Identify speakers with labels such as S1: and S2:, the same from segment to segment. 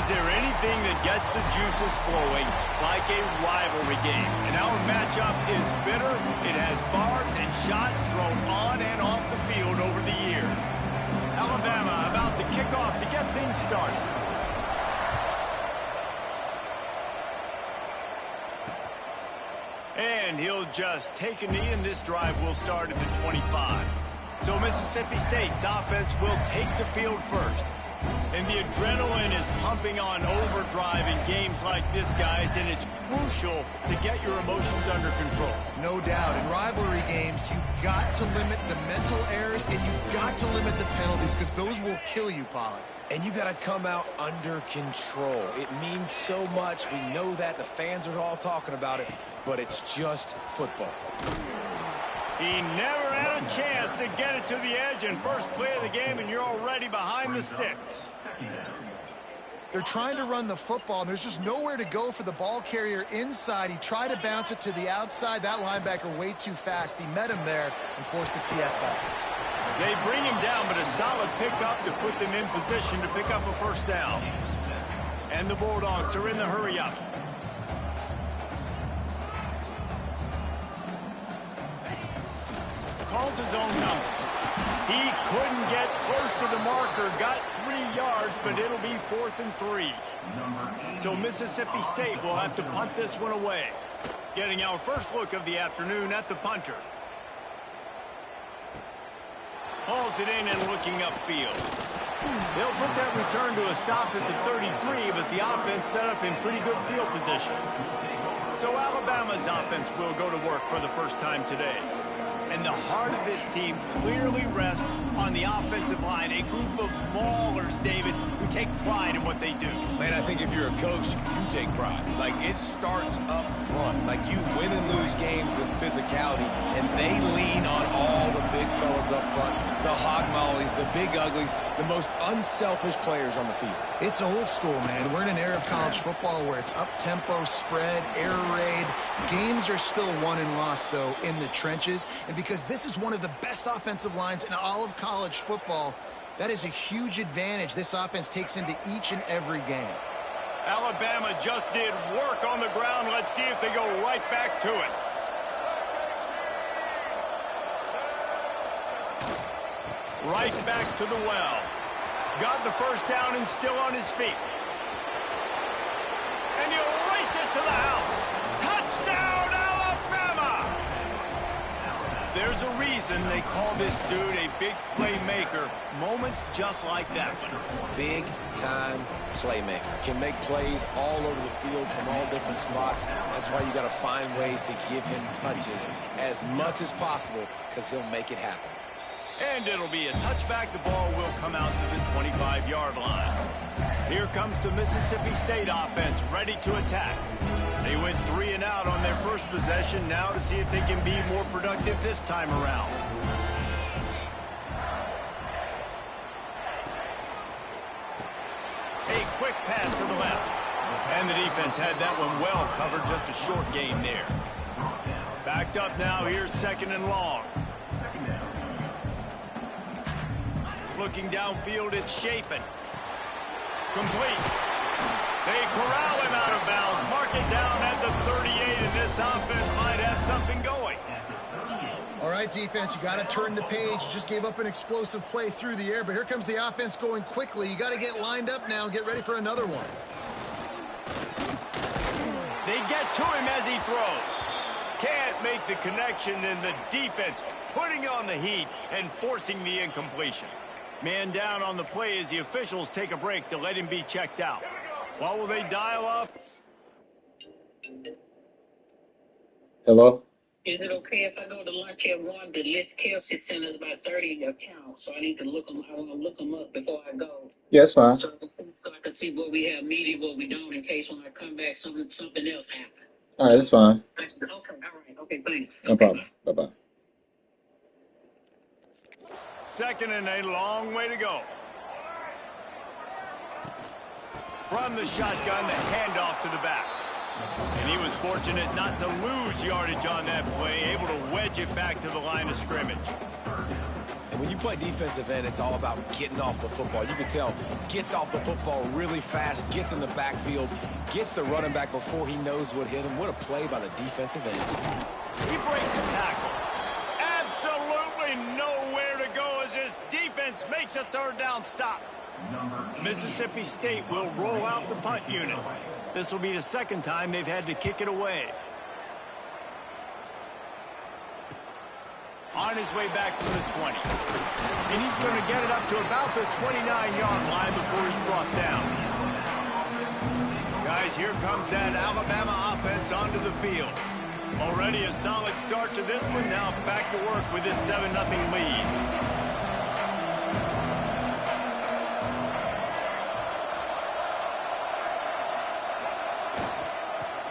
S1: Is there anything that gets the juices flowing like a rivalry game? And our matchup is bitter. It has barbs and shots thrown on and off the field over the years. Alabama about to kick off to get things started. And he'll just take a knee, and this drive will start at the 25. So Mississippi State's offense will take the field first. And the adrenaline is pumping on overdrive in games like this, guys, and it's crucial to get your emotions under control.
S2: No doubt. In rivalry games, you've got to limit the mental errors, and you've got to limit the penalties, because those will kill you, Pollard.
S3: And you got to come out under control. It means so much. We know that. The fans are all talking about it, but it's just football.
S1: He never had a chance to get it to the edge, and first play of the game, and you're already behind the sticks.
S2: They're trying to run the football, and there's just nowhere to go for the ball carrier inside. He tried to bounce it to the outside. That linebacker way too fast. He met him there and forced the TFL.
S1: They bring him down, but a solid pickup to put them in position to pick up a first down. And the Bulldogs are in the hurry-up. Calls his own number. He couldn't get close to the marker, got 3 yards, but it'll be 4th and 3. So Mississippi State will have to punt this one away. Getting our first look of the afternoon at the punter. Hauls it in and looking upfield. They'll put that return to a stop at the 33, but the offense set up in pretty good field position. So Alabama's offense will go to work for the first time today. And the heart of this team clearly rests on the offensive line. A group of maulers, David, who take pride in what they do.
S3: Man, I think if you're a coach, you take pride. Like, it starts up front. Like, you win and lose games with physicality, and they lean on all the big fellas up front, the hog mollies, the big uglies, the most unselfish players on the field.
S2: It's old school, man. We're in an era of college football where it's up-tempo, spread, air raid. Games are still won and lost, though, in the trenches. And because this is one of the best offensive lines in all of college football, that is a huge advantage this offense takes into each and every game.
S1: Alabama just did work on the ground. Let's see if they go right back to it. Right back to the well. Got the first down and still on his feet. And he'll race it to the house. Touchdown, Alabama! There's a reason they call this dude a big playmaker. Moments just like that one.
S3: Big-time playmaker. Can make plays all over the field from all different spots. That's why you got to find ways to give him touches as much as possible, because he'll make it happen.
S1: And it'll be a touchback. The ball will come out to the 25-yard line. Here comes the Mississippi State offense ready to attack. They went 3 and out on their first possession. Now to see if they can be more productive this time around. A quick pass to the left. And the defense had that one well covered. Just a short gain there. Backed up now. Here's 2nd and long. Looking downfield, it's Shapen. Complete. They corral him out of bounds. Mark it down at the 38, and this offense might have something going.
S2: All right, defense, you got to turn the page. You just gave up an explosive play through the air, but here comes the offense going quickly. You got to get lined up now and get ready for another one.
S1: They get to him as he throws. Can't make the connection, and the defense putting on the heat and forcing the incompletion. Man down on the play as the officials take a break to let him be checked out. What will they dial up?
S4: Hello?
S5: Is it okay if I go to lunch at 1? The List Kelsey sent us about 30 accounts, so I need to look them. I want to look them up before I go.
S4: Yeah, it's fine.
S5: So I can see what we have media, what we don't, in case when I come back, something else happens.
S4: All right, that's fine.
S5: Okay, all right. Okay, thanks.
S4: No problem. Bye-bye.
S1: 2nd and a long way to go. From the shotgun, the handoff to the back. And he was fortunate not to lose yardage on that play, able to wedge it back to the line of scrimmage.
S3: And when you play defensive end, it's all about getting off the football. You can tell, gets off the football really fast, gets in the backfield, gets the running back before he knows what hit him. What a play by the defensive end.
S1: He breaks the tackle. Absolutely nowhere to go as his defense makes a third down stop. Mississippi State will roll out the punt unit. This will be the second time they've had to kick it away. On his way back from the 20. And he's going to get it up to about the 29-yard line before he's brought down. Guys, here comes that Alabama offense onto the field. Already a solid start to this one. Now back to work with this 7-0 lead.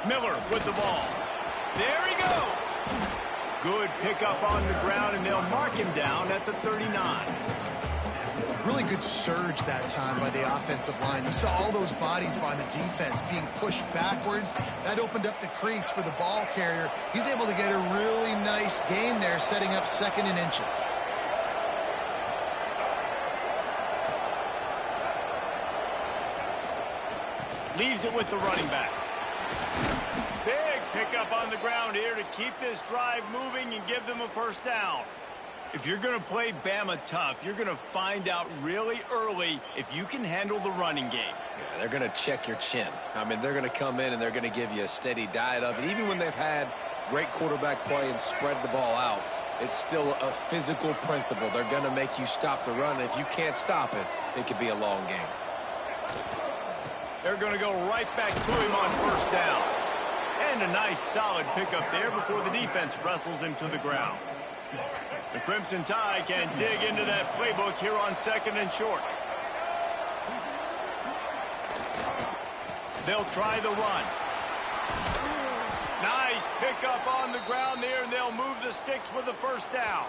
S1: Miller with the ball. There he goes. Good pickup on the ground, and they'll mark him down at the 39.
S2: Really good surge that time by the offensive line. You saw all those bodies by the defense being pushed backwards. That opened up the crease for the ball carrier. He's able to get a really nice gain there, setting up 2nd and inches.
S1: Leaves it with the running back. Big pickup on the ground here to keep this drive moving and give them a first down. If you're going to play Bama tough, you're going to find out really early if you can handle the running game.
S3: Yeah, they're going to check your chin. I mean, they're going to come in and they're going to give you a steady diet of it. Even when they've had great quarterback play and spread the ball out, it's still a physical principle. They're going to make you stop the run. If you can't stop it, it could be a long game.
S1: They're going to go right back to him on first down. And a nice solid pickup there before the defense wrestles him to the ground. The Crimson Tide can dig into that playbook here on 2nd and short. They'll try the run. Nice pickup on the ground there, and they'll move the sticks with the first down.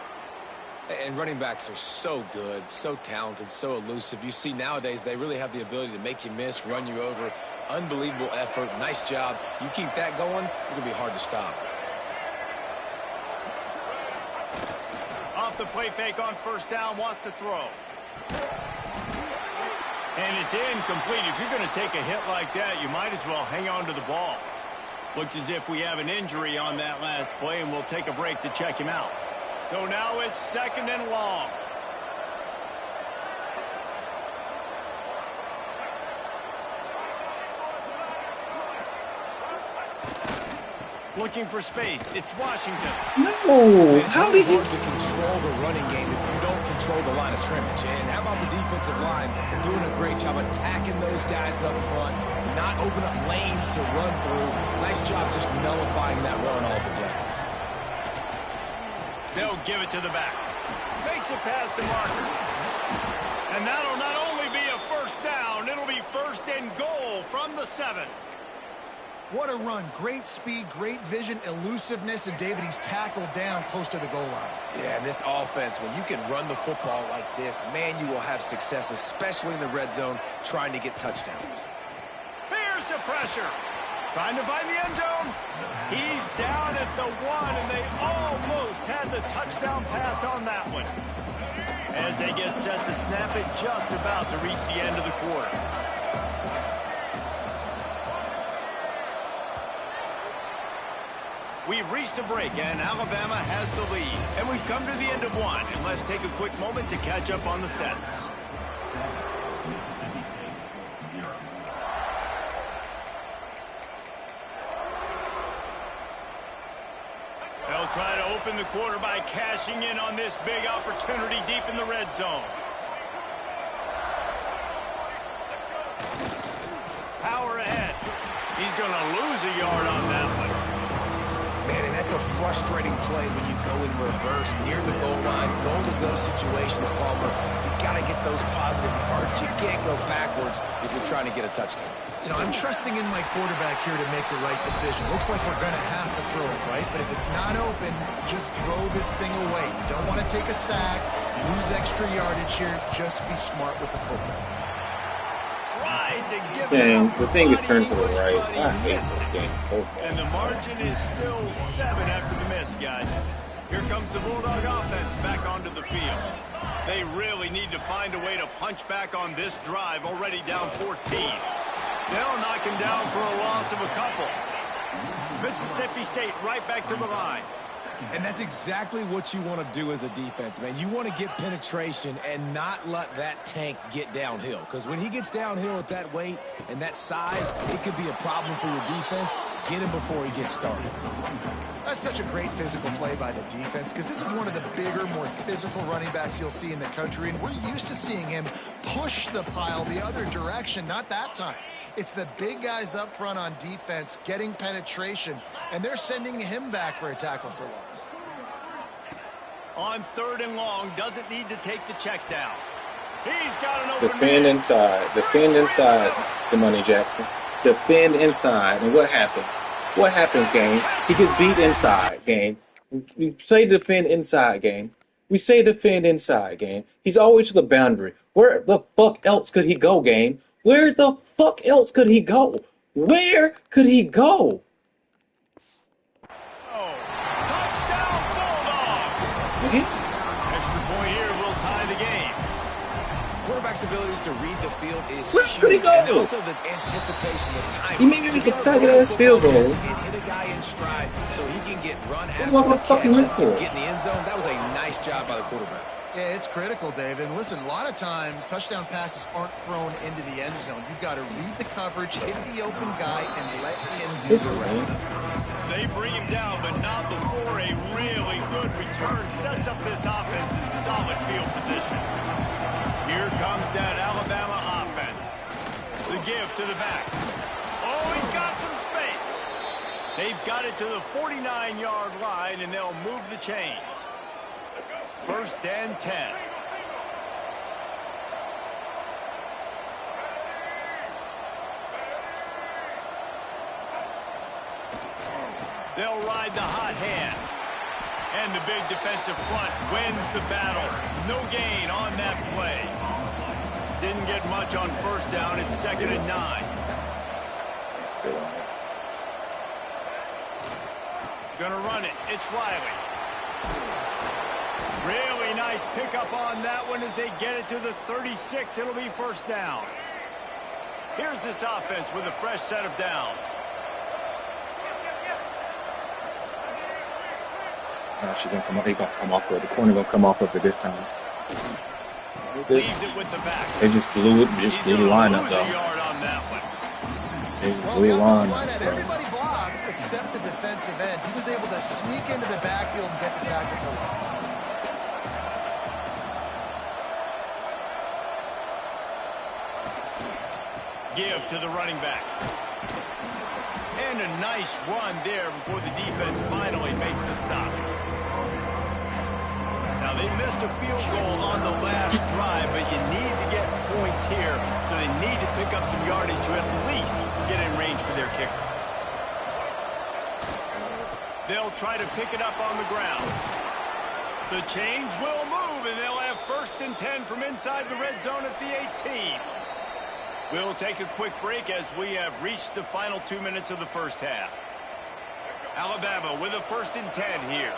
S3: And running backs are so good, so talented, so elusive. You see nowadays they really have the ability to make you miss, run you over. Unbelievable effort. Nice job. You keep that going, it'll be hard to stop.
S1: Off the play fake on first down, wants to throw. And it's incomplete. If you're going to take a hit like that, you might as well hang on to the ball. Looks as if we have an injury on that last play, and we'll take a break to check him out. So now it's 2nd and long. Looking for space. It's Washington.
S4: No! How did he...
S3: It's hard to control the running game if you don't control the line of scrimmage. And how about the defensive line doing a great job attacking those guys up front, not open up lanes to run through. Nice job just nullifying that run altogether.
S1: They'll give it to the back. Makes it past the marker. And that'll not only be a first down, it'll be 1st and goal from the 7.
S2: What a run. Great speed, great vision, elusiveness, and David, he's tackled down close to the goal line.
S3: Yeah, and this offense, when you can run the football like this, man, you will have success, especially in the red zone, trying to get touchdowns.
S1: Here's the pressure. Trying to find the end zone. He's down at the 1, and they almost had the touchdown pass on that one. As they get set to snap it, just about to reach the end of the quarter. We've reached a break, and Alabama has the lead. And we've come to the end of one, and let's take a quick moment to catch up on the stats. They'll try to open the quarter by cashing in on this big opportunity deep in the red zone. Power ahead. He's going to lose a yard on that one.
S3: Man, and that's a frustrating play when you go in reverse near the goal line, goal-to-go situations, Palmer. You got to get those positive yards. You can't go backwards if you're trying to get a touchdown.
S2: You know, I'm trusting in my quarterback here to make the right decision. Looks like we're going to have to throw it, right? But if it's not open, just throw this thing away. You don't want to take a sack, lose extra yardage here. Just be smart with the football.
S1: Tried to give
S4: Dang,
S1: it
S4: the thing is turned to the
S1: but
S4: right.
S1: he
S4: I hate
S1: missed
S4: this
S1: it.
S4: game so much.
S1: And the margin is still 7 after the miss, guys. Here comes the Bulldog offense back onto the field. They really need to find a way to punch back on this drive, already down 14. They'll knock him down for a loss of a couple. Mississippi State right back to the line.
S3: And that's exactly what you want to do as a defense, man. You want to get penetration and not let that tank get downhill. Because when he gets downhill at that weight and that size, it could be a problem for your defense. Get him before he gets started.
S2: That's such a great physical play by the defense because this is one of the bigger, more physical running backs you'll see in the country, and we're used to seeing him push the pile the other direction. Not that time. It's the big guys up front on defense getting penetration, and they're sending him back for a tackle for loss.
S1: On 3rd and long, doesn't need to take the check down. He's got an open
S4: Defend
S1: man.
S4: inside. Defend inside, Damani Jackson. Defend inside. And what happens? What happens, game? He gets beat inside, game. We say defend inside, game. We say defend inside, game. He's always to the boundary. Where the fuck else could he go, game? Where the fuck else could he go? Where could he go?
S1: Oh, touchdown Bulldogs! Extra point here will tie the game.
S3: Quarterback's abilities to read the field is
S4: Where
S3: huge.
S4: could he go?
S3: And also the anticipation, the timing.
S4: He maybe was a faggot-ass field goal.
S3: And hit a guy in stride so he can get run after
S4: was
S3: the
S4: I fucking
S3: catch
S4: look for?
S3: and get in the end zone. That was a nice job by the quarterback.
S2: Yeah, it's critical, Dave. And listen, a lot of times touchdown passes aren't thrown into the end zone. You've got to read the coverage, hit the open guy, and let him do
S4: Listen,
S2: the
S4: man.
S2: rest.
S1: They bring him down, but not before a really good return sets up this offense in solid field position. Here comes that Alabama offense. The give to the back. Oh, he's got some space. They've got it to the 49-yard line, and they'll move the chains. 1st and 10. They'll ride the hot hand. And the big defensive front wins the battle. No gain on that play. Didn't get much on 1st down. It's 2nd and 9.
S4: Still on it.
S1: Gonna run it. It's Riley. Really nice pickup on that one as they get it to the 36. It'll be 1st down. Here's this offense with a fresh set of downs.
S4: No, she gonna come off. He gonna come off of it. The corner gonna come off of it this time.
S1: Leaves it with the back.
S4: They just blew it. Just
S1: He's
S4: blew the
S1: gonna
S4: lineup
S1: lose
S4: though.
S1: a yard on that one.
S4: They just
S2: Well,
S4: blew
S2: the
S4: the
S2: offensive
S4: lineup.
S2: line had
S4: Bro.
S2: everybody blocked except the defensive end. He was able to sneak into the backfield and get the tackle for loss.
S1: Give to the running back. And a nice run there before the defense finally makes the stop. Now, they missed a field goal on the last drive, but you need to get points here, so they need to pick up some yardage to at least get in range for their kicker. They'll try to pick it up on the ground. The chains will move, and they'll have 1st and 10 from inside the red zone at the 18. We'll take a quick break as we have reached the final 2 minutes of the 1st half. Alabama with a 1st and 10 here.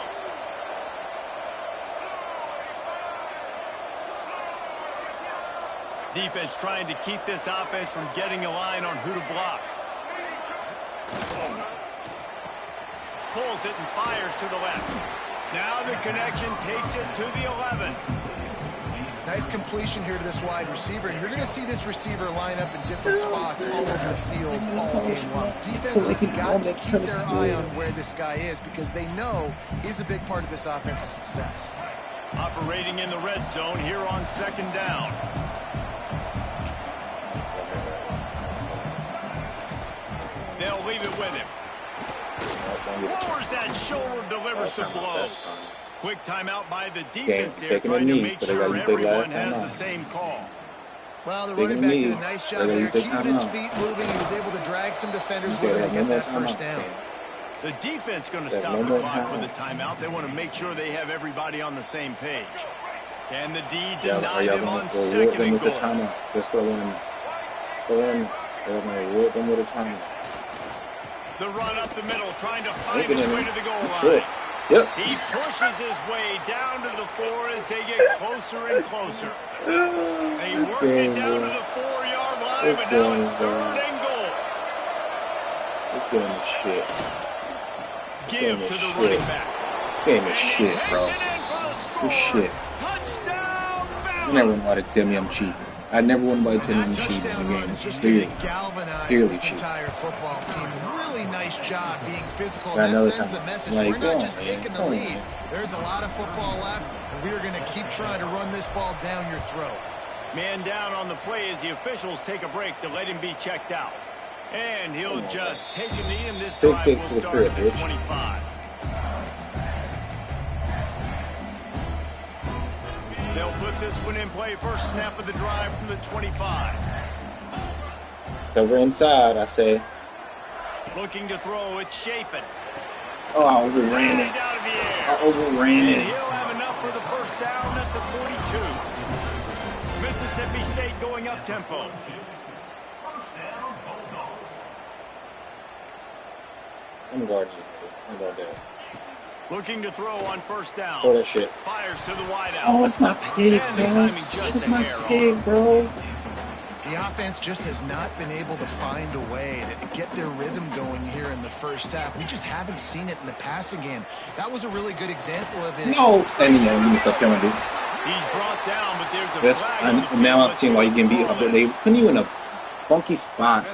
S1: Defense trying to keep this offense from getting a line on who to block. Pulls it and fires to the left. Now the connection takes it to the 11.
S2: Nice completion here to this wide receiver, and you're going to see this receiver line up in different spots all over the field all game long. Defense has got to keep their eye on where this guy is because they know he's a big part of this offense's success.
S1: Operating in the red zone here on 2nd down. They'll leave it with him. Lowers that shoulder, delivers the blow. Quick timeout by the defense there, trying to make sure everyone has the same call.
S2: Well, the running back did a nice job there, keeping his feet moving. He was able to drag some defenders with him to get that 1st down.
S1: The defense going to stop the clock with a timeout. They want to make sure they have everybody on the same page. Can the D deny them on 2nd and goal?
S4: Let's go in. Go in. They're going to reward them with a timeout.
S1: The run up the middle, trying to find his way to the goal line.
S4: Short. Yep.
S1: He pushes his way down to the floor as they get closer and closer. They
S4: This
S1: worked it
S4: game,
S1: down
S4: bro.
S1: to the 4-yard line,
S4: This
S1: but now it's
S4: game,
S1: 3rd
S4: bro.
S1: and goal.
S4: This game is shit.
S1: Give
S4: This
S1: to
S4: game
S1: the
S4: is
S1: running
S4: shit.
S1: back.
S4: This game is
S1: And he
S4: shit,
S1: takes
S4: bro.
S1: it in for the score.
S4: This shit.
S1: Touchdown,
S4: I
S1: Bama.
S4: never want anybody to tell me I'm cheating. I never want anybody to tell me
S2: And
S4: I'm
S2: that
S4: cheating in
S2: touchdown
S4: the
S2: run
S4: game.
S2: is just going
S4: Clearly.
S2: to galvanize
S4: Clearly
S2: this
S4: cheating.
S2: entire football team. Really nice job being physical.
S4: Got
S2: And
S4: another
S2: that sends a
S4: time.
S2: message.
S4: Like,
S2: We're not
S4: come
S2: just
S4: on, man.
S2: taking the
S4: Come on,
S2: lead.
S4: man.
S2: There's a lot of football left, and we are going to keep trying to run this ball down your throat.
S1: Man down on the play as the officials take a break to let him be checked out. And he'll just take a knee, and this
S4: Big
S1: drive
S4: six
S1: will
S4: to the
S1: start
S4: crib,
S1: at the
S4: bitch.
S1: 25. They'll put this one in play. First snap of the drive from the 25.
S4: Cover inside, I say.
S1: Looking to throw, it's Shapen.
S4: Oh, I overran
S1: Straight
S4: it.
S1: out of the air.
S4: I overran
S1: And
S4: it.
S1: he'll have enough for the first down at the 42. Mississippi State going up tempo.
S4: I'm guarding you. I'm guarding that.
S1: Looking to throw on first down.
S4: Throw that shit.
S1: Fires to the wideout.
S4: Oh, it's my pig,
S1: And the
S4: bro.
S1: timing just
S4: It's
S1: a
S4: my
S1: hair off.
S4: pig, bro.
S2: The offense just has not been able to find a way to get their rhythm going here in the first half. We just haven't seen it in the passing game. That was a really good example of it.
S4: No. And yeah, you missed up penalty.
S1: He's brought down, but there's a
S4: That's,
S1: flag on the field.
S4: now I'm seeing why you're getting beat up. But they putting you in a funky spot.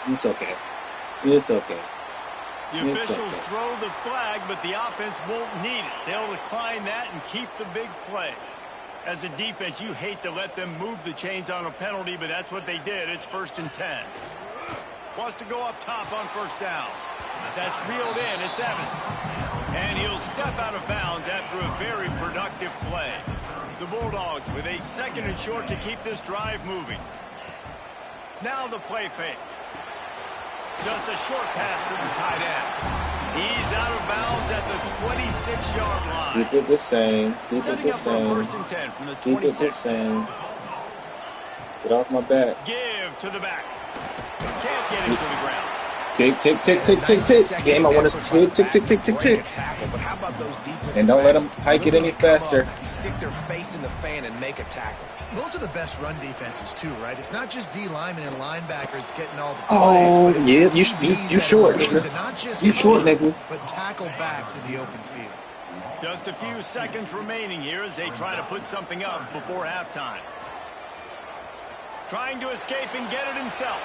S4: It's okay. It's okay.
S1: The
S4: It's
S1: officials
S4: okay.
S1: throw the flag, but the offense won't need it. They'll decline that and keep the big play. As a defense, you hate to let them move the chains on a penalty, but that's what they did. It's 1st and 10. Wants to go up top on first down. That's reeled in. It's Evans. And he'll step out of bounds after a very productive play. The Bulldogs with a 2nd and short to keep this drive moving. Now the play fake. Just a short pass to the tight end. He's out of bounds at the 26-yard line.
S4: Keep it the same. Keep it
S1: Setting
S4: the
S1: up for a
S4: same.
S1: 1st and 10 from the
S4: Keep it the
S1: 26.
S4: same. Get off my back.
S1: Give to the back. Can't get it to the ground.
S4: Tick, tick, tick, tick, tick, tick. Game, I want to tick, tick, tick, tick, tick, tick.
S3: But how about those defensive
S4: And don't let
S3: backs
S4: them hike it
S3: really
S4: any
S3: come up,
S4: faster.
S3: Stick their face in the fan and make a tackle.
S2: Those are the best run defenses, too, right? It's not just D linemen and linebackers getting all the plays.
S4: Oh,
S2: but it's
S4: yeah,
S2: the
S4: you
S2: DBs that
S4: short,
S2: are willing
S4: nigga.
S2: to not just
S4: You short,
S2: cover,
S4: nigga.
S2: but tackle backs in the open field.
S1: Just a few seconds remaining here as they try to put something up before halftime. Trying to escape and get it himself.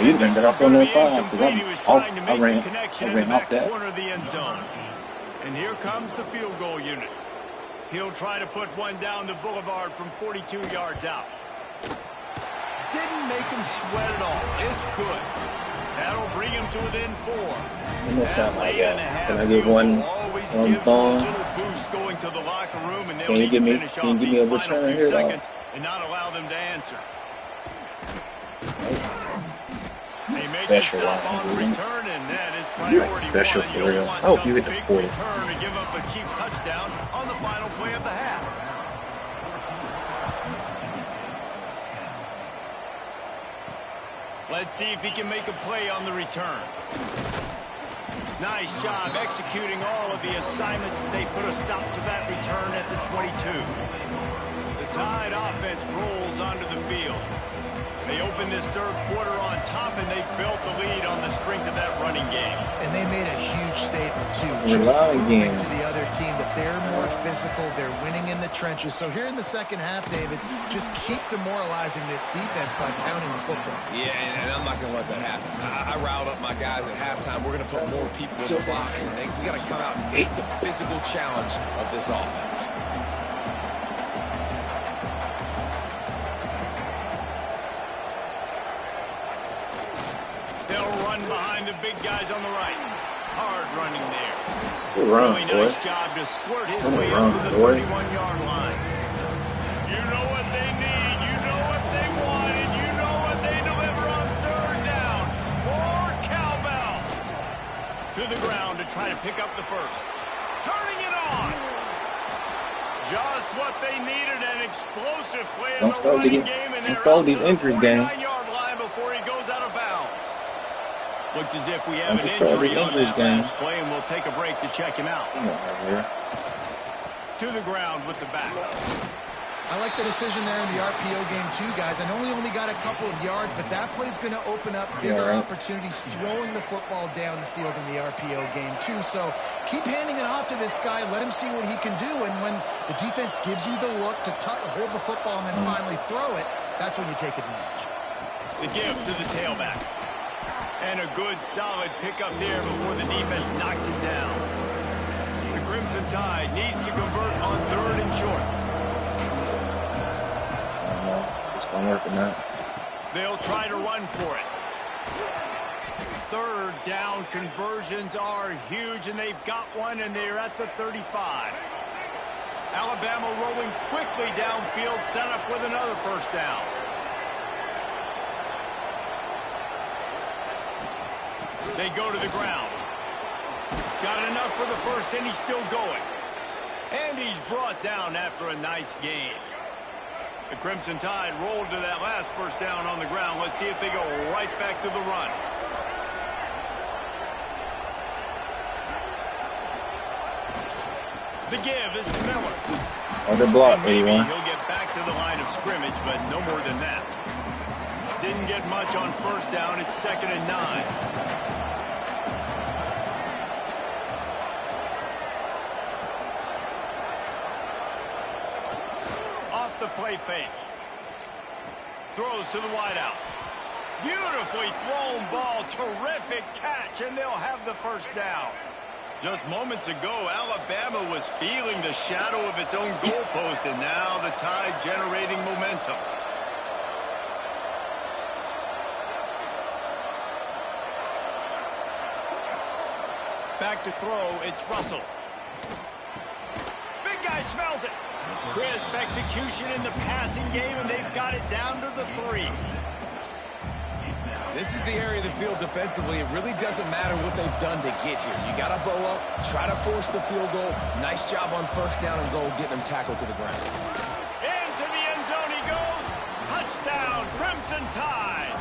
S4: You done got off on that five.
S1: He was trying to
S4: I
S1: make
S4: ran
S1: the connection in the
S4: off
S1: back
S4: that.
S1: corner of the end zone. And here comes the field goal unit. He'll try to put one down the boulevard from 42 yards out. Didn't make him sweat at all. It's good. That'll bring him to within 4.
S4: One more time, I
S1: Late
S4: got.
S1: in the half
S4: Can I get
S1: field
S4: one
S1: goal always
S4: on
S1: gives
S4: phone?
S1: them a little boost going to the locker room, and they'll
S4: Can you
S1: need
S4: give
S1: to
S4: me?
S1: finish
S4: Can you
S1: off
S4: give me
S1: these
S4: a
S1: final
S4: return
S1: few
S4: here, though?
S1: seconds and not allow them to answer. They make the
S4: Special
S1: stop
S4: line,
S1: on the
S4: dude.
S1: return, and that is
S4: You
S1: priority
S4: like special
S1: one.
S4: for
S1: You don't
S4: real.
S1: want
S4: I hope
S1: some
S4: you hit the
S1: big
S4: 40.
S1: return to give up a cheap touchdown on the final play of the half. Let's see if he can make a play on the return. Nice job executing all of the assignments as they put a stop to that return at the 22. The Tide offense rolls onto the field. They open this third quarter on top, and they built the lead on the strength of that running game.
S2: And they made a huge statement, too. Just
S4: Rely
S2: proving
S4: game.
S2: to the other team that they're more physical. They're winning in the trenches. So here in the second half, David, just keep demoralizing this defense by pounding the football.
S3: Yeah, and I'm not going to let that happen. I riled up my guys at halftime. We're going to put more people in the box, and we got to come out and meet the physical challenge of this offense.
S1: They'll run behind the big guys on the right. Hard running there.
S4: Good run,
S1: Really
S4: boy.
S1: nice job to squirt his
S4: Good
S1: way
S4: run,
S1: up to the
S4: boy.
S1: 31-yard line. You know what they need. You know what they want, and you know what they deliver on third down. More cowbell. To the ground to try to pick up the first. Turning it on. Just what they needed, an explosive play in
S4: Don't
S1: the
S4: start
S1: running
S4: getting-
S1: game, and
S4: don't
S1: they're
S4: start
S1: out
S4: these
S1: to the
S4: injuries, gang.
S1: 49-yard line before he goes out of bounds. Looks as if we have an
S4: Just
S1: injury on
S4: injuries
S1: that
S4: game.
S1: last play, and we'll take a break to check him out.
S4: Come on, right here.
S1: To the ground with the back.
S2: I like the decision there in the RPO game too, guys. I know he only got a couple of yards, but that play's going to open up bigger opportunities throwing the football down the field in the RPO game too. So keep handing it off to this guy. Let him see what he can do. And when the defense gives you the look to hold the football and then finally throw it, that's when you take advantage.
S1: The give to the tailback. And a good, solid pickup there before the defense knocks him down. The Crimson Tide needs to convert on 3rd and short.
S4: It's going to work in that.
S1: They'll try to run for it. 3rd down conversions are huge, and they've got one, and they're at the 35. Alabama rolling quickly downfield, set up with another 1st down. They go to the ground. Got enough for the 1st, and he's still going. And he's brought down after a nice gain. The Crimson Tide rolled to that last 1st down on the ground. Let's see if they go right back to the run. The give is to Miller.
S4: Oh, they blocked,
S1: Maybe
S4: 81.
S1: he'll get back to the line of scrimmage, but no more than that. Didn't get much on 1st down. It's 2nd and 9. Off the play fake. Throws to the wideout. Beautifully thrown ball. Terrific catch, and they'll have the 1st down. Just moments ago, Alabama was feeling the shadow of its own goalpost, and now the Tide generating momentum. Back to throw, it's Russell. Big guy smells it. Crisp execution in the passing game, and they've got it down to the 3.
S3: This is the area of the field defensively. It really doesn't matter what they've done to get here. You got to bow up, try to force the field goal. Nice job on 1st down and goal, getting them tackled to the ground.
S1: Into the end zone he goes. Touchdown, Crimson Tide.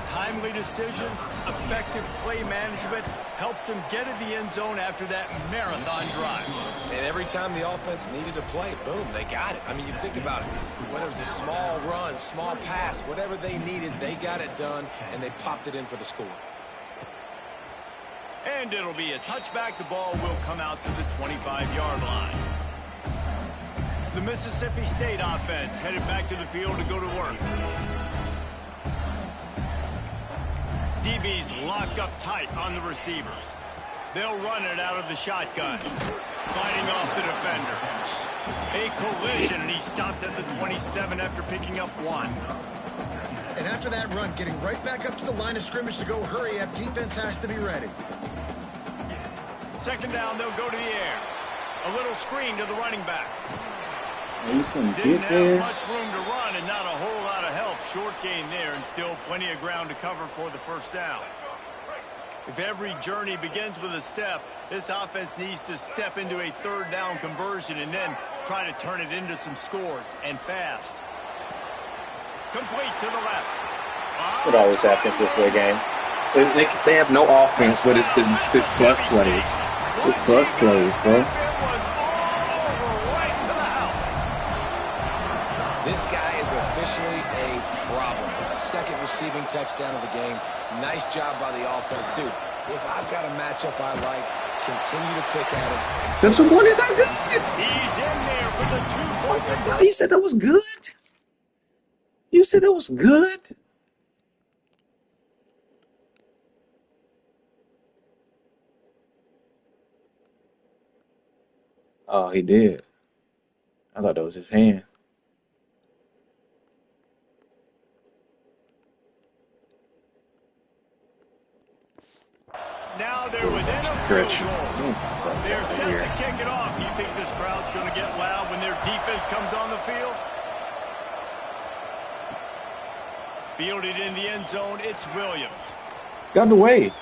S1: Timely decisions, effective play management helps them get in the end zone after that marathon drive.
S3: And every time the offense needed to play, boom, they got it. I mean, you think about it. Whether it was a small run, small pass, whatever they needed, they got it done, and they popped it in for the score.
S1: And it'll be a touchback. The ball will come out to the 25-yard line. The Mississippi State offense headed back to the field to go to work. DB's locked up tight on the receivers. They'll run it out of the shotgun. Fighting off the defender. A collision, and he stopped at the 27 after picking up 1.
S2: And after that run, getting right back up to the line of scrimmage to go hurry up, defense has to be ready.
S1: 2nd down, they'll go to the air. A little screen to the running back.
S4: You couldn't
S1: Didn't
S4: get
S1: have
S4: there.
S1: much room to run and not a whole lot of help. Short gain there, and still plenty of ground to cover for the 1st down. If every journey begins with a step, this offense needs to step into a 3rd down conversion and then try to turn it into some scores, and fast. Complete to the left.
S4: It always happens this way, game. They have no offense, but it's bust plays. It's bust plays, bro.
S3: This guy is officially a problem. His 2nd receiving touchdown of the game. Nice job by the offense, dude. If I've got a matchup I like, continue to pick at it.
S4: That's what is that good?
S1: He's in there for the 2-point conversion.
S4: No, you said that was good. You said that was good. Oh, he did. I thought that was his hand.
S1: Now they're within a
S4: Stretch.
S1: field goal. They're set to kick it off. You think this crowd's going to get loud when their defense comes on the field? Fielded in the end zone, it's Williams.
S4: Got the way.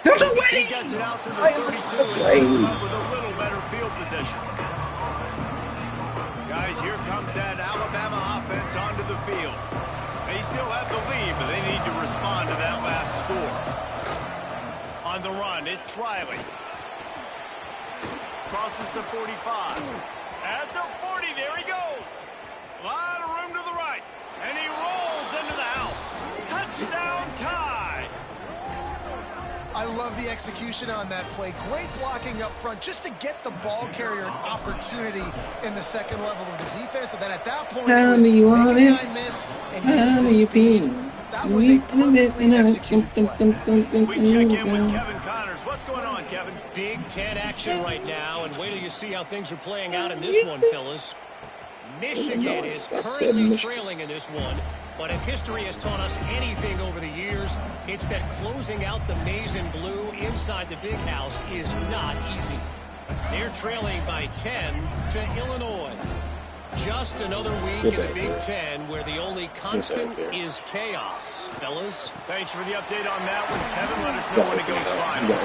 S4: Got the
S1: He
S4: way.
S1: gets it out to the 32 and sets him up with a little better field position. Guys, here comes that Alabama offense onto the field. They They still have the lead, but they need to respond to that last score. On the run, it's Riley. Crosses the 45. At the 40, there he goes. A lot of room to the right. And he rolls into the house. Touchdown tie.
S2: I love the execution on that play. Great blocking up front just to get the ball carrier an opportunity in the second level of the defense. And then at that point,
S4: How
S2: it was
S4: do you want
S2: make a
S4: it?
S2: guy miss and
S4: How
S2: use
S4: do you
S2: the speed.
S4: feel?
S2: That was a perfectly executed play.
S1: We check in with Kevin Connors. What's going on, Kevin?
S6: Big Ten action right now, and wait till you see how things are playing out in this one, fellas. Michigan is currently trailing in this one, but if history has taught us anything over the years, it's that closing out the maize and blue inside the big house is not easy. They're trailing by 10 to Illinois. Just another week in the Big Ten where the only constant is chaos, fellas.
S1: Thanks for the update on that one, Kevin. Let us know when it goes final.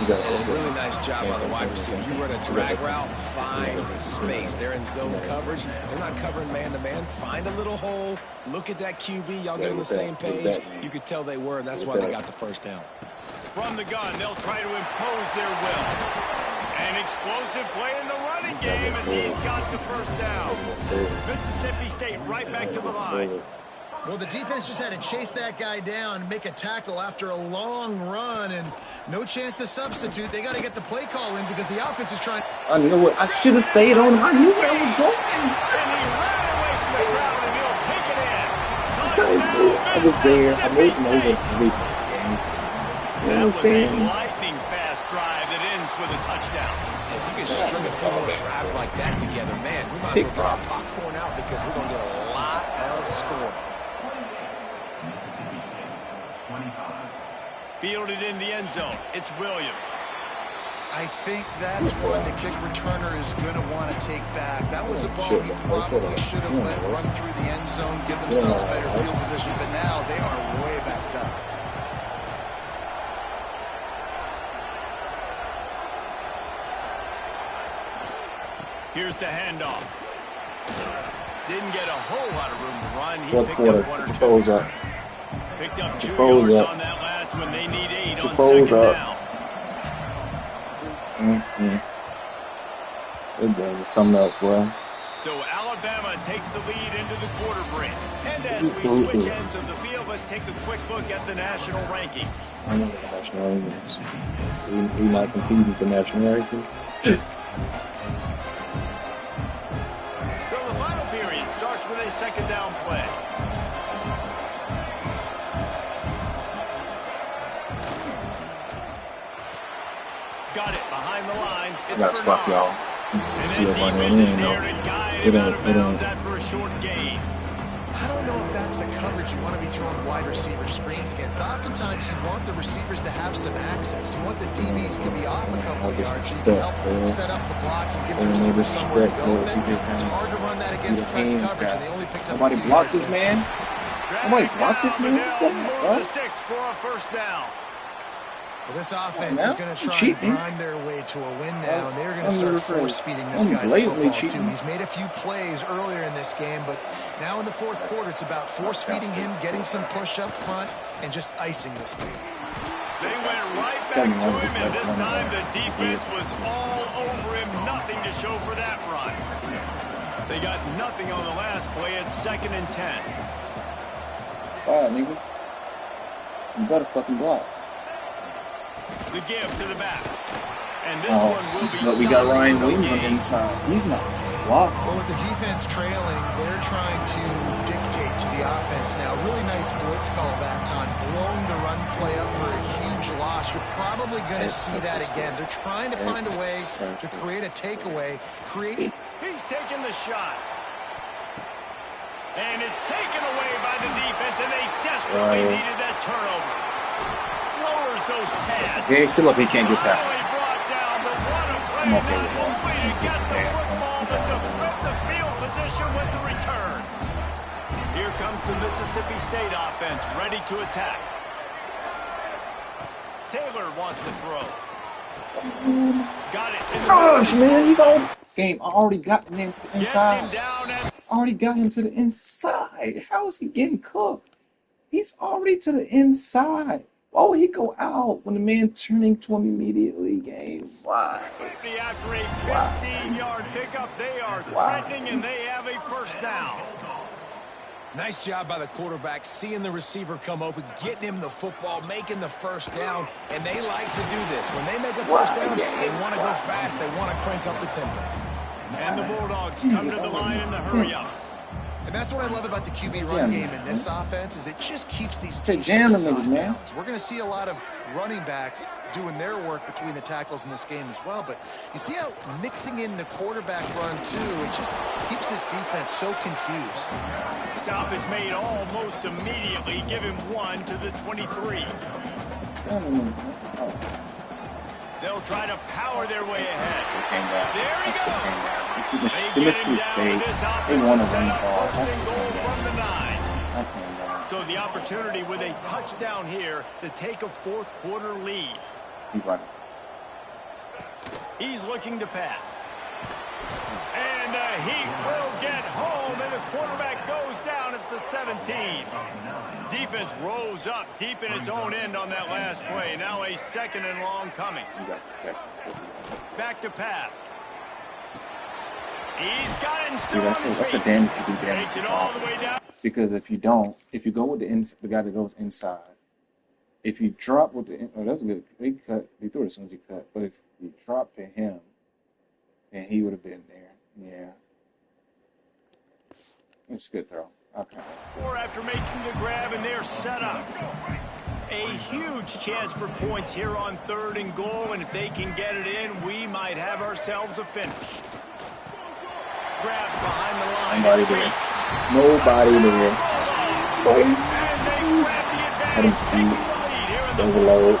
S3: And a really nice job by the wide receiver. You run a drag route, find space. They're in zone coverage. They're not covering man-to-man. Find a little hole. Look at that QB. Y'all get on the same page. You could tell they were, and that's why they got the first down.
S1: From the gun, they'll try to impose their will. An explosive play in the running game as he's got the first down. Mississippi State right back to the line.
S2: Well, the defense just had to chase that guy down, make a tackle after a long run, and no chance to substitute. They got to get the play call in because the offense is trying.
S4: I knew it. I should have stayed on him. I knew where I was going.
S1: And he ran away from the crowd, and he'll take it in.
S4: I was there. I made him over everything. You know what I'm saying?
S1: That was a lightning fast drive that ends with a touchdown.
S3: If you can string a few more drives like that together, man, we might as well get our popcorn out because we're going to get a lot of score.
S1: Fielded in the end zone. It's Williams.
S2: I think that's one the kick returner is going to want to take back. That was a ball he probably should have let run through the end zone, give themselves better field position, but now they are way backed up.
S1: Here's the handoff. Didn't get a whole lot of room to run. He
S4: Fourth
S1: picked
S4: quarter.
S1: up 1 or 2.
S4: Chipo's up.
S1: Picked up 2
S4: Chipo's
S1: yards
S4: up.
S1: on that last one. They need 8 on
S4: Chipo's
S1: second
S4: up.
S1: down.
S4: They're doing something else, boy.
S1: So Alabama takes the lead into the quarter break. And as we switch ends of the field, let's take a quick look at the national rankings.
S4: I know the national rankings. We not competing for national rankings.
S1: So the final period starts with a second down play. Got it behind the line.
S4: I got spot, y'all.
S1: And then defense is there to guide him out of bounds after a short gain.
S2: I don't know if that's the coverage you want to be throwing wide receiver screens against. Oftentimes you want the receivers to have some access. You want the DBs to be off a couple of yards so you can help set up the blocks and give the receivers somewhere to go. It's hard to run that against press coverage, and they only picked up
S4: Nobody blocks this man. Nobody blocks this man. What's going on,
S1: The sticks for a first down.
S2: Well, this offense is going to try and grind their way to a win now, and they're going to start force-feeding this guy football, too. He's made a few plays earlier in this game, but now in the fourth quarter, it's about force-feeding him, getting some push up front, and just icing this thing.
S1: They went right back to him, and this time the defense was all over him. Nothing to show for that run. They got nothing on the last play. It's 2nd and 10.
S4: Sorry, nigga. You better fucking block.
S1: The give to the back. And this one will be
S4: but we got Ryan Williams on the inside. He's not blocked.
S2: Well, with the defense trailing, they're trying to dictate to the offense now. Really nice blitz call that time. Blowing the run play up for a huge loss. You're probably going to see that again. They're trying to find a way to create a takeaway.
S1: He's taking the shot. And it's taken away by the defense, and they desperately needed that turnover. Lowers those pads.
S4: Yeah, he's still up. He can't get tackled.
S1: Brought down, but what a play.
S4: I'm okay with
S1: Not
S4: that.
S1: only to
S4: He's
S1: get
S4: just
S1: the
S4: bad.
S1: football, but to press the field position with the return. Here comes the Mississippi State offense, ready to attack. Taylor wants to throw. Got it.
S4: Gosh, man, he's all game. I already got him into the
S1: Gets
S4: inside.
S1: him down at
S4: already got him to the inside. How is he getting cooked? He's already to the inside. Why would he go out when the man turning to him immediately? Game. Why?
S1: After a 15-yard pickup, they are threatening, and they have a first down.
S3: Nice job by the quarterback, seeing the receiver come open, getting him the football, making the first down, and they like to do this. When they make a first down, they want to go fast. They want to crank up the tempo.
S1: And the Bulldogs come to the line in the hurry-up.
S2: And that's what I love about the QB run game in this offense is it just keeps these
S4: jam
S2: defenses
S4: them
S2: off
S4: niggas, man.
S2: balance. We're going to see a lot of running backs doing their work between the tackles in this game as well. But you see how mixing in the quarterback run, too, it just keeps this defense so confused.
S1: Stop is made almost immediately. Give him 1 to the 23. They'll try to power their way ahead. There he goes.
S4: They missed the mistake. They want to run the ball.
S1: First and goal from the 9. So the opportunity with a touchdown here to take a fourth quarter lead. He's looking to pass. And he will get home, and the quarterback goes down at the 17. Defense rose up deep in its own end on that last play. Now a second and long coming. Back to pass. He's got it still on his feet.
S4: That's a damage to do
S1: Takes it all the way down.
S4: Because if you go with the guy that goes inside, if you drop with the, oh, that's a good. They threw it as soon as he cut. But if you drop to him, then he would have been there. Yeah, it's a good throw. Okay.
S1: Or after making the grab, and they're set up. A huge chance for points here on 3rd and goal, and if they can get it in, we might have ourselves a finish. Grab behind the line.
S4: Nobody there. Let him see. Overload.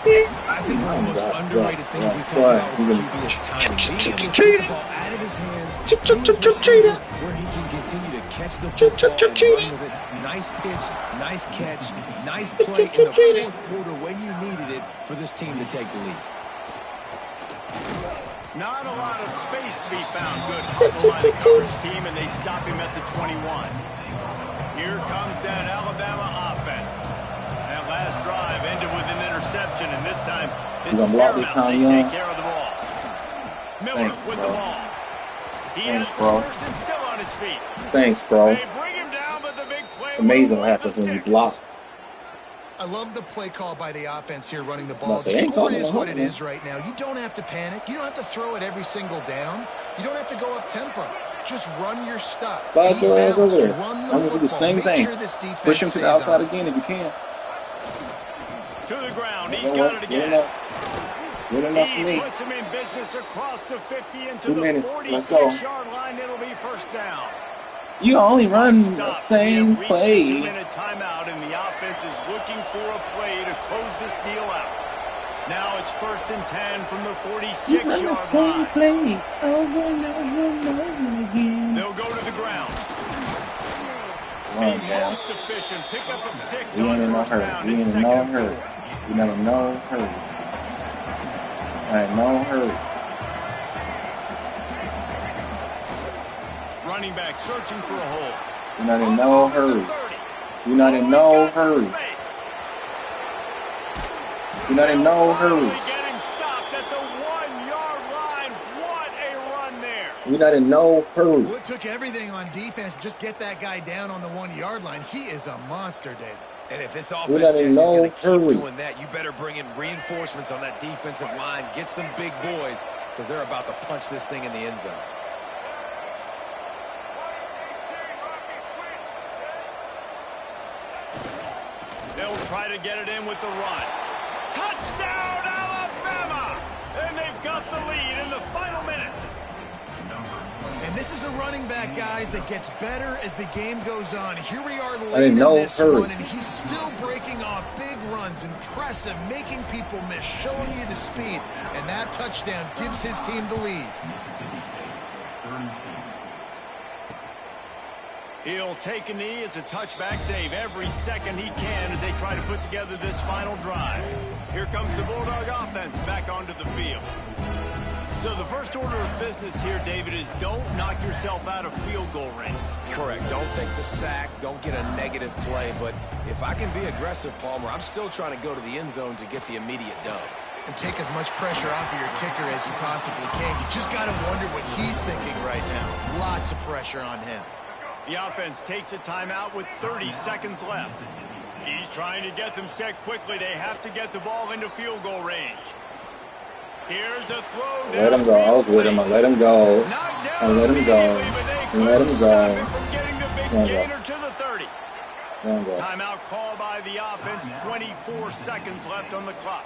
S3: I think one of the most underrated things we talk about with QB is timing. Being able to get the ball out of his hands, where he can continue to catch the football and run with it. Nice pitch, nice catch, nice play in the fourth quarter when you needed it for this team to take the lead.
S1: Not a lot of space to be found. Good hustle by the coverage team, and they stop him at the 21. Here comes that Alabama offense. That last drive ended with an interception, and this time it's paramount they take care of the ball. Miller with the ball. He has the first and still on his feet.
S4: Thanks, bro.
S1: They bring him down, but the big play.
S4: It's amazing what happens when you block.
S2: I love the play call by the offense here running the ball. The score is what it is right now. You don't have to panic. You don't have to throw it every single down. You don't have to go up tempo. Just run your stuff.
S4: Slide your ass over there. I'm going to do the same thing. Push him to the outside again if you can.
S1: To the ground. He's got it again.
S4: Good enough for me.
S1: He puts him in business across the 50 into the 46-yard line. It'll be first down.
S4: You only run the same play.
S1: 2-minute timeout, and the offense is looking for a play to close this deal out. Now it's 1st and 10 from the 46-yard line.
S4: Play over and over again.
S1: They'll go to the ground. Most efficient pickup of 6
S4: we
S1: on
S4: ain't in no
S1: first
S4: hurry.
S1: down.
S4: We ain't in no hurry. We not in no hurry. I ain't no hurry.
S1: Running back searching for a hole.
S4: We're not in no hurry. We're not in no hurry. We're not in no hurry.
S1: Getting stopped at the 1-yard line. What a run there.
S4: We're not in no hurry.
S2: Well, it took everything on defense to just get that guy down on the 1-yard line. He is a monster, David.
S3: And if this offense is going to keep doing that, you better bring in reinforcements on that defensive line. Get some big boys, because they're about to punch this thing in the end zone.
S1: They'll try to get it in with the run. Touchdown, Alabama! And they've got the lead in the final minute.
S2: And this is a running back, guys, that gets better as the game goes on. Here we are late in this one, and he's still breaking off big runs. Impressive, making people miss, showing you the speed. And that touchdown gives his team the lead.
S1: He'll take a knee. It's a touchback save every second he can as they try to put together this final drive. Here comes the Bulldog offense back onto the field. So the first order of business here, David, is don't knock yourself out of field goal range.
S3: Correct. Don't take the sack. Don't get a negative play. But if I can be aggressive, Palmer, I'm still trying to go to the end zone to get the immediate dub.
S2: And take as much pressure off of your kicker as you possibly can. You just got to wonder what he's thinking right now. Lots of pressure on him.
S1: The offense takes a timeout with 30 seconds left. He's trying to get them set quickly. They have to get the ball into field goal range. Here's a throw.
S4: Let him go. I was with him. I let him go. I let him go. Let him go.
S1: From getting the big gainer to the 30.
S4: Let him go.
S1: Timeout call by the offense. 24 seconds left on the clock.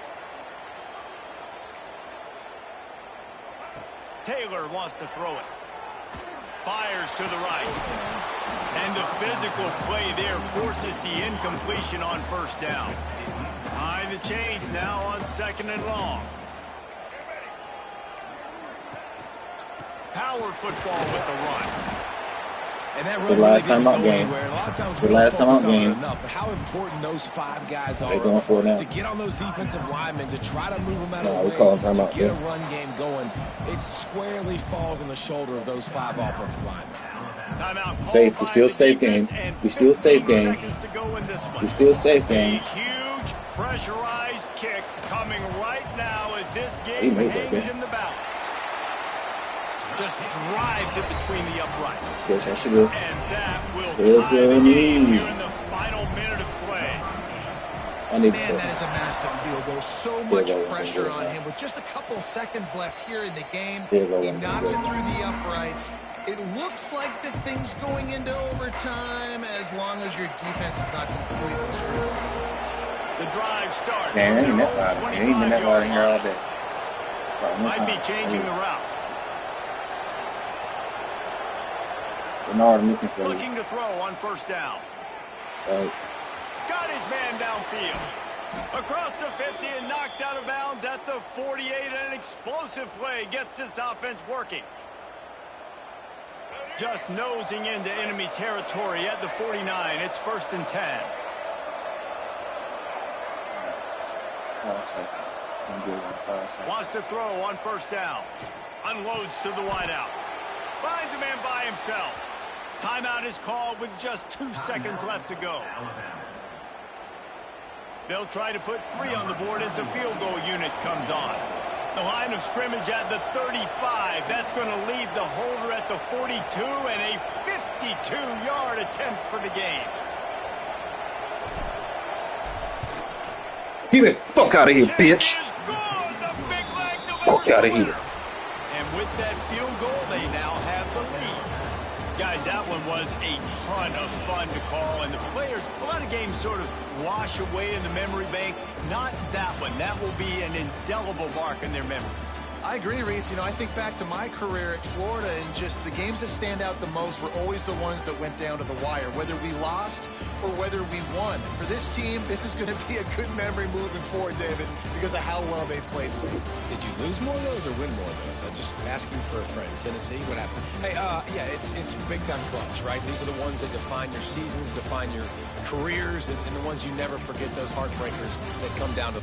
S1: Taylor wants to throw it. Fires to the right. And the physical play there forces the incompletion on first down. Behind the chains now on 2nd and long. Power football with the run.
S3: And that
S4: the last time out game. The last time out game.
S3: How important those 5 guys are
S4: going for it now.
S3: to get on those defensive linemen, to try to move them out of the way, to get a run game going. It squarely falls on the shoulder of those 5 offensive linemen.
S4: Safe. We're still safe game. We're still safe game. We're still safe game.
S1: A huge pressurized kick coming right now as this game hangs in the balance. Just drives it between the uprights.
S4: Yes, I should do.
S1: And that will tie the game here in the final minute of play.
S2: Man, that is a massive field goal. So much pressure on him. With just a couple seconds left here in the game, he knocks it through the uprights. It looks like this thing's going into overtime as long as your defense is not completely screwed.
S1: The drive starts.
S4: Man, ain't that loud. It ain't been that loud in here all day.
S1: Might be changing the route.
S4: Bernard looking for
S1: Looking to throw on first down. Got his man downfield. Across the 50 and knocked out of bounds at the 48. An explosive play gets this offense working. Just nosing into enemy territory at the 49. It's 1st and 10. Wants to throw on first down. Unloads to the wideout. Finds a man by himself. Timeout is called with just 2 seconds left to go. They'll try to put 3 on the board as the field goal unit comes on. The line of scrimmage at the 35. That's going to leave the holder at the 42 and a 52-yard attempt for the game.
S4: Get the fuck out of here, bitch. Fuck out of here.
S1: And with that field goal, they now have the lead. Guys, that one was a ton of fun to call, and the players, a lot of games sort of wash away in the memory bank. Not that one. That will be an indelible mark in their memories.
S2: I agree, Reese. I think back to my career at Florida, and just the games that stand out the most were always the ones that went down to the wire, whether we lost or whether we won. For this team, this is going to be a good memory moving forward, David, because of how well they played.
S3: Did you lose more of those or win more of those? I'm just asking for a friend. Tennessee, what happened? Hey, yeah, it's big-time clutch, right? These are the ones that define your seasons, define your careers, and the ones you never forget, those heartbreakers that come down to